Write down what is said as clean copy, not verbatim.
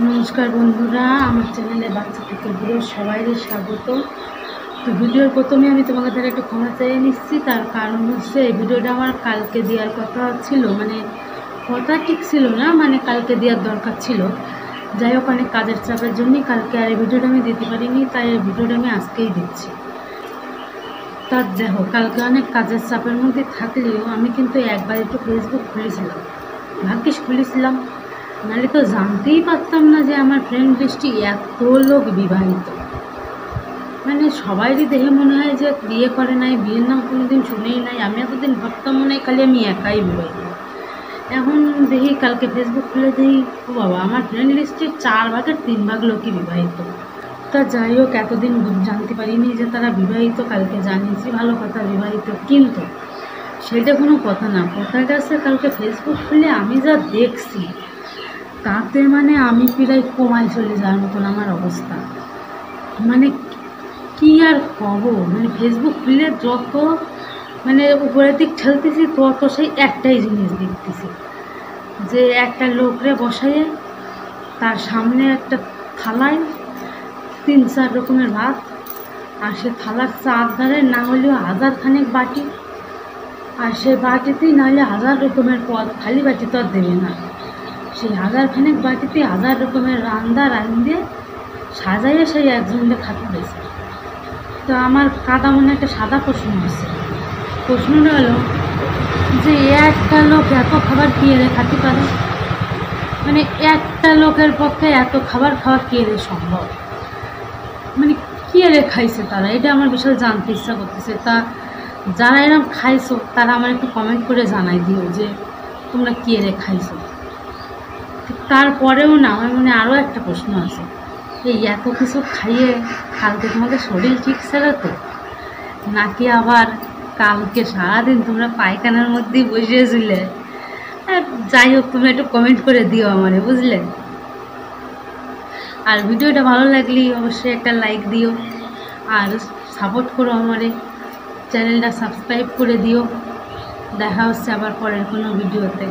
নমস্কার বন্ধুরা, আমার চ্যানেলে বাচ্চা থেকে বুড়ো সবাইকে স্বাগত। তো ভিডিওর প্রথমে আমি তোমাদের দ্বারা একটু ক্ষমা চেয়ে নিচ্ছি। তার কারণ হচ্ছে এই ভিডিওটা আমার কালকে দেওয়ার কথা ছিল, কথা ঠিক ছিল না, কালকে দেওয়ার দরকার ছিল। যাই হোক, অনেক কাজের চাপের জন্যই কালকে আর এই ভিডিওটা আমি দিতে পারিনি, তাই এই ভিডিওটা আমি আজকেই দিচ্ছি। তার যাই হোক, কালকে অনেক কাজের চাপের মধ্যে থাকলেও আমি কিন্তু একবার একটু ফেসবুক খুলেছিলাম, ভাগ্যিস খুলেছিলাম, নাহলে তো জানতেই পারতাম না যে আমার ফ্রেন্ড লিস্টে এত লোক বিবাহিত। সবাইরই দেখে মনে হয় যে বিয়ে করে নাই, বিয়ের নাম কোনো দিন শুনেই নাই। আমি এতদিন ভাবতাম মনে হয় খালি আমি একাই বিবাহিত। এখন দেখি কালকে ফেসবুক খুলে দেখি, ও বাবা, আমার ফ্রেন্ড লিস্টে 4 ভাগের 3 ভাগ লোকই বিবাহিত। তা যাই হোক, এতদিন জানতে পারিনি যে তারা বিবাহিত, কালকে জানিয়েছি, ভালো কথা, বিবাহিত। কিন্তু সেটা কোনো কথা না, কথা গেছে কালকে ফেসবুক খুলে আমি যা দেখছি তাতে আমি প্রায় কমায় চলে যাওয়ার মতন আমার অবস্থা। কি আর কব, ফেসবুক খুলে যত উপরের দিক ঠেলতেছি তত সেই একটাই জিনিস দেখতেছি, যে একটা লোকরে বসাইয়ে তার সামনে একটা থালায় 3-4 রকমের ভাত, আর সে থালার চারধারে না হলেও 1000 খানেক বাটি, আর সে বাটিতেই না হলে 1000 রকমের পদ, খালি বাটি তো আর দেবে না, সেই 1000 খানেক বাটিতে 1000 রকমের রান্ধে সাজাইয়ে সেই একজনকে খাতে দিয়েছে। তো আমার কাদা মনে একটা সাদা প্রশ্ন আছে। প্রশ্নটা হলো যে একটা লোক এত খাবার কে খাতে পারে? একটা লোকের পক্ষে এত খাবার খাওয়া কে সম্ভব? কে খাইছে তারা? এটা আমার বিশাল জানতে ইচ্ছা করতেছে। তা যারা এরকম খাইছো তারা আমার একটু কমেন্ট করে জানাই দিও যে তোমরা কে খাইছো। তারপরেও না, আমার মনে আরও একটা প্রশ্ন আছে, এই এত কিছু খাইয়ে কালকে তোমাদের শরীর ঠিক ছিল তো, নাকি আবার কালকে সারাদিন তোমরা পায়খানার মধ্যেই বসেছিলে? যাই হোক, তোমরা একটু কমেন্ট করে দিও আমারে, বুঝলে? আর ভিডিওটা ভালো লাগলে অবশ্যই একটা লাইক দিও, আর সাপোর্ট করো আমারে, চ্যানেলটা সাবস্ক্রাইব করে দিও। দেখা হচ্ছে আবার পরের কোনো ভিডিওতে।